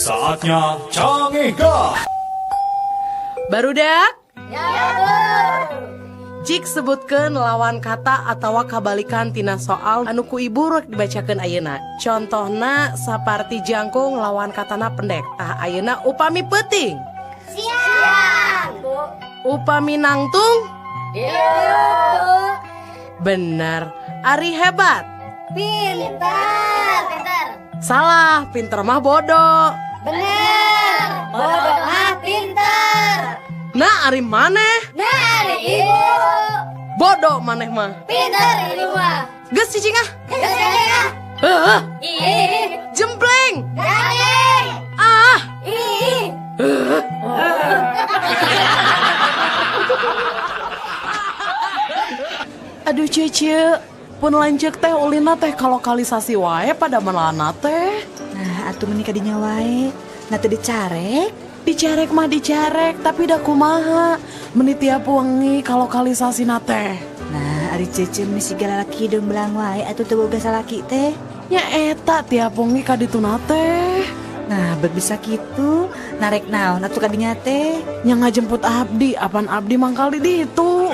Saatnya canggih gak? Barudak, Ya, jik sebutkeun lawan kata atawa kabalikan tina soal anu ku ibu rek dibacakeun ayeuna. Contohna saparti jangkung lawan katana pendek. Tah ayeuna upami peuting, siap. upami nangtung, Yuk. bener. Ari hebat, Pintar. salah. Pinter mah bodoh. Bener. Bodoh mah pintar. Nah ari maneh Dari ibu. bodoh maneh mah. Pintar ibu mah. Geus cicing ah. Kesana. Heuh, Ih. jempleng. Dari. Ah, Ih. aduh cece, pun lanjut teh ulina teh kalokalisasi wae pada melana teh. Nah, atuh menikah di wae. Nah, teu dicarek. Dicarek mah dicarek, tapi dah kumaha. Meni tiap wengi kalokalisasi teh. Nah, ari cece misi lalaki dong belang wae atuh teu boga salaki teh. Nya eta tiap wengi kadituna teh. Nah, bet bisa gitu. Narek naon atuh kadinya teh. Nya ngajemput abdi, apan abdi mangkal di ditu.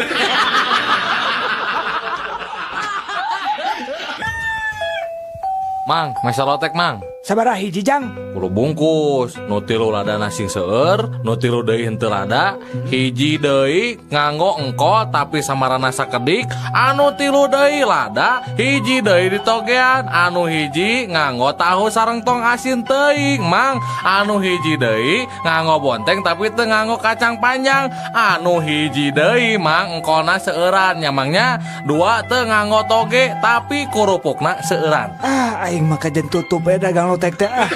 Mang, mesa lotek mang. Sabaraha hiji jang? Kudu bungkus, nu tilu lada nasi seueur, nu tilu deui henteu lada, hiji deui nganggo engko tapi samarana sakedik, anu tilu deui lada, hiji deui ditogean, anu hiji nganggo tahu sareng tong asin teuing, Mang. Anu hiji deui nganggo bonteng tapi teu nganggo kacang panjang, anu hiji deui Mang engkona seueuran, nya Mangnya dua teu nganggo toge tapi kurupukna seueuran. Ah, aing mah kajen tutup ya dagang lotek teh ah.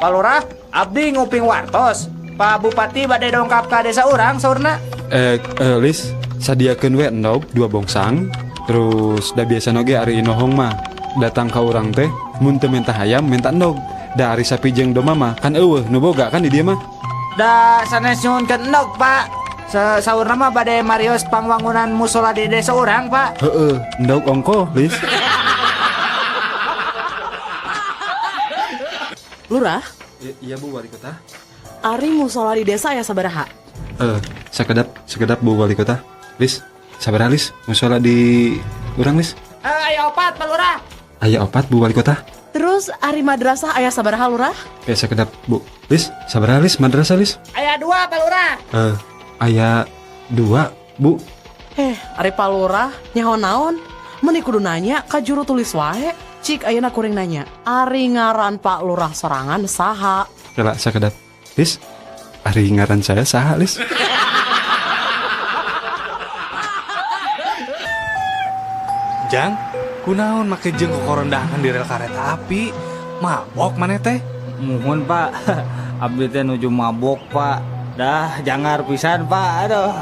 Pak Lurah, abdi nguping wartos. Pak Bupati bade dongkap ka desa urang saurna. Lis, sadiakeun we endog 2 bongsang. Terus da biasa noge ari inohong mah datang ka urang teh mun teu minta hayam minta endog. Da ari sapi jeung domba mah kan eueuh nu boga kan di dieu mah. Da sanes nyuhunkeun endog, Pak. Saurna mah bade marios pangwangunan musola di desa urang, Pak. Heeh, endog ongko, Lis. Lurah, Iya Bu Wali Kota. ari musola di desa aya sabaraha? Sekedap Bu Wali Kota. Lis, sabaraha Lis? Musola di urang Lis? Ayo opat, Pak Lurah. Aya 4 Bu Wali Kota. Terus ari madrasah aya sabaraha Lurah? Sekedap Bu. Lis, sabaraha Lis madrasah Lis? Aya 2, Pak Lurah. Aya 2 Bu. Ari Pak Lurah nyaho naon? Meni kudu nanya ka juru tulis wae. Cik ayeuna kuring nanya, ari ngaran Pak Lurah sorangan saha? Kela sakedap. Lis, ari ngaran saya saha Lis? Jang, kunaon make jeung kokorondangan di rel kareta api? Mabok maneh teh? Muhun Pak, abdi teh nuju mabok Pak. Dah jangar pisan Pak, aduh.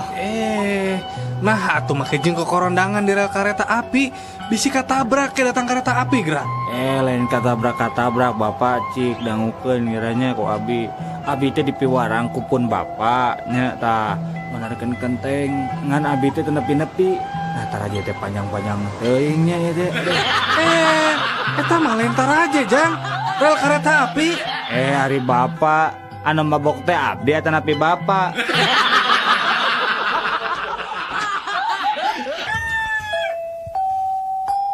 Nah atuh make jeung kokorondangan di rel kareta api, bisi katabrak ke datang kereta api gerak. Lain katabrak Bapak cik dangukeun ngiranya ku abi teh dipiwarang kupun Bapak nya tah menarikeun kenteng ngan abi teh teu nepi-nepi. Nah taraje teh panjang-panjang teuing nya ya teh. Eta mah lain taraje Jang, rel kareta api. Ari Bapak anu mabok teh abdi eta napi Bapak.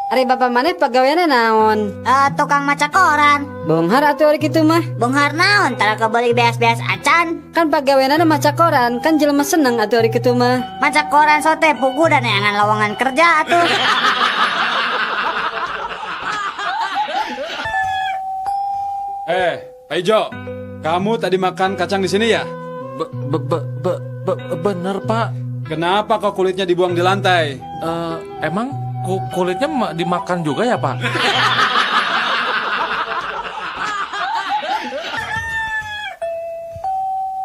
Ari bapak maneh pagaweana naon? Tukang maca koran. Bonghar atuh ari kitu mah. Bonghar naon? Tara kebeli beas-beas acan. Kan pagaweana maca koran, kan jelema seneng atuh ari kitu mah. Maca koran sote pugu dan neangan lowongan kerja atuh. Pak Ijo, kamu tadi makan kacang di sini ya? Bener Pak. Kenapa kok kulitnya dibuang di lantai? Emang kulitnya dimakan juga ya Pak?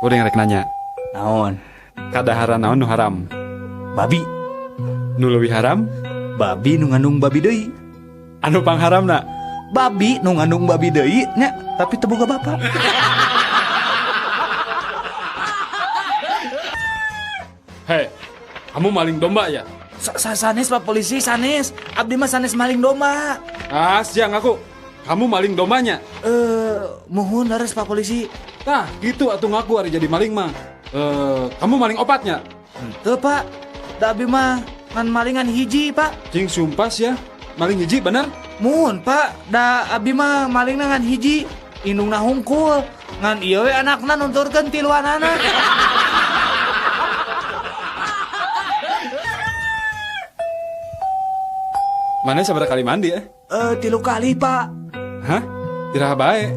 Udah ngerek nanya. Naon? Kadahara naon nu haram? Babi. Nu leuwih haram? Babi nu ngandung babi deui. Anu pangharamna? Babi nu ngandung babi deui nya, tapi teu boga bapak. Hei, kamu maling domba ya? Sanes Pak Polisi, sanes. Abdi mah sanes maling domba. Ah, siang aku. Kamu maling domanya. Mohon leres Pak Polisi. Nah, gitu atuh ngaku hari jadi maling mah. Kamu maling obatnya? Tuh Pak, da abdi mah ngan malingan hiji Pak. Cing sumpas ya. Maling hiji bener? Mohon Pak, da abdi mah maling ngan hiji. Indungna hungkul. Ngan ieu we anakna nunturkeun tiluan anak. Mana sabaraha kali mandi ya? 3 kali Pak. Hah? Iraha bae.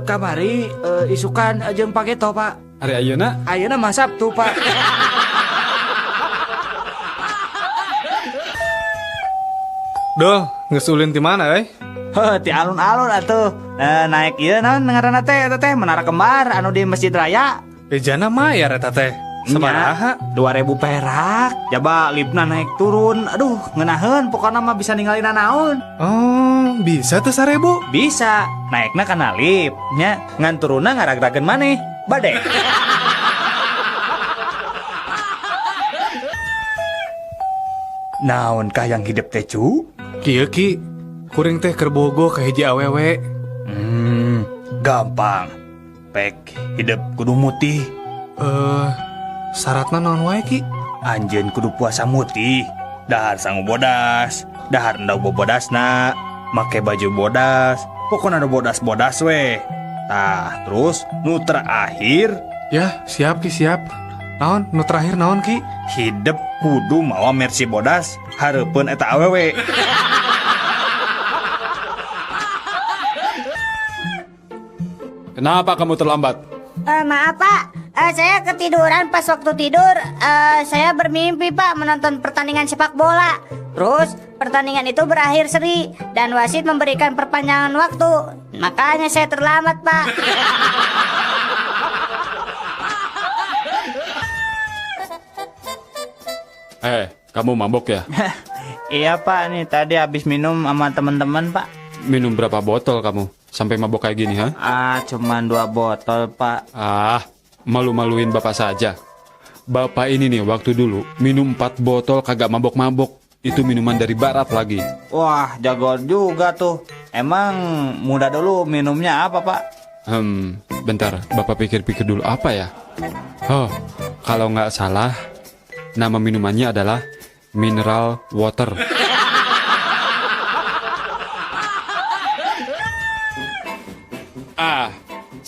Kamari isukan jeung pageto Pak. Hari ayeuna Ayeuna mah Sabtu Pak. Duh, ngesulin di mana, Ti alun-alun atuh. Naik ieu naon ngaranna teh eta teh menara kembar anu di Masjid Raya. Bejana mayar eta teh. Sabaraha? 2.000 perak. Coba lipna naik turun. Aduh, ngeunaheun pokona mah bisa ninggalin naon. Oh, bisa tuh 1.000? Bisa. Naikna kana lip nya ngan turunna ngaragrageun maneh. Bade. Naon kah yang hidup teh cu? Kieu ki, kuring teh keur bogo ka hiji awewe. Gampang. Pek hidup kudu mutih. Syaratna naon wae ki? Anjeun kudu puasa mutih. Dahar sangu bodas, dahar endau bobodasna, make baju bodas, pokoknya ada bodas-bodas we. Tah, terus nu terakhir Ya, siap ki siap. Naon? Nu terakhir naon ki? hidup kudu mawa mercy bodas hareupeun eta awewe. Kenapa kamu terlambat? Maaf Pak, saya ketiduran pas waktu tidur. Saya bermimpi Pak menonton pertandingan sepak bola. Terus pertandingan itu berakhir seri dan wasit memberikan perpanjangan waktu. Makanya saya terlambat Pak. Kamu mabok ya? Iya Pak, nih tadi habis minum sama teman-teman Pak. Minum berapa botol kamu? Sampai mabok kayak gini, ha? Cuman 2 botol Pak. Malu-maluin bapak saja. Bapak ini nih waktu dulu minum 4 botol kagak mabok-mabok. Itu minuman dari barat lagi. Wah, jago juga tuh. Emang muda dulu minumnya apa Pak? Bentar, bapak pikir-pikir dulu apa ya? Oh, kalau nggak salah, nama minumannya adalah mineral water.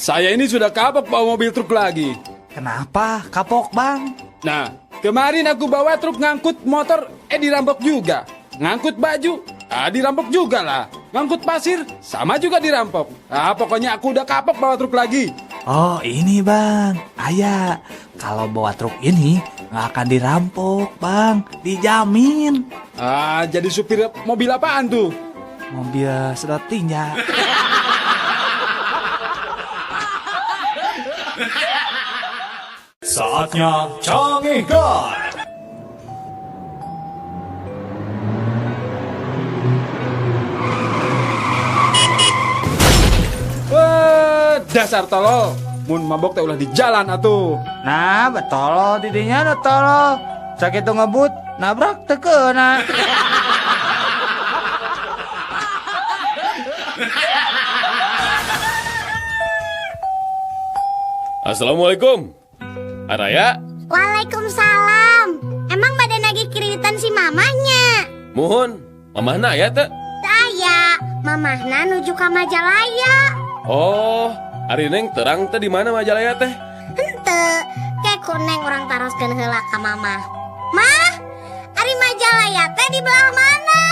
Saya ini sudah kapok bawa mobil truk lagi. Kenapa kapok Bang? Nah, kemarin aku bawa truk ngangkut motor, dirampok juga. Ngangkut baju, dirampok juga lah. Ngangkut pasir, sama juga dirampok. Pokoknya aku udah kapok bawa truk lagi. Oh ini Bang, ayah kalau bawa truk ini nggak akan dirampok Bang, dijamin. Jadi supir mobil apaan tuh? Mobil sedot tinja. Saatnya Canggih God. Dasar tolol. Mun mabok teh ulah di jalan atuh. Nah betul didinya betul. Sakit tuh ngebut nabrak tekena. Assalamualaikum. Araya. Waalaikumsalam. Emang badan lagi kiritan si mamahnya? Mohon, mamahna aya teh? Saya, mamahna nuju ke Majalaya. Oh, ari neng terang teh di mana Majalaya teh? Henteu, kayak kuneng orang taroskeun heula ka mamah. Mah, ari Majalaya teh di belah mana?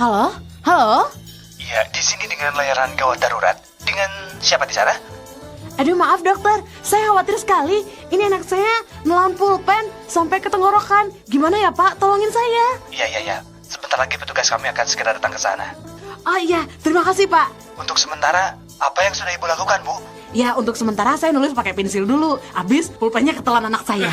Halo? Halo? Iya, di sini dengan layanan gawat darurat. Dengan siapa di sana? Aduh maaf dokter, saya khawatir sekali. Ini anak saya nelan pulpen sampai ke tenggorokan. Gimana ya Pak? Tolongin saya. Iya. Sebentar lagi petugas kami akan segera datang ke sana. Oh iya, terima kasih Pak. Untuk sementara, apa yang sudah Ibu lakukan, Bu? Ya untuk sementara saya nulis pakai pensil dulu. Abis pulpennya ketelan anak saya.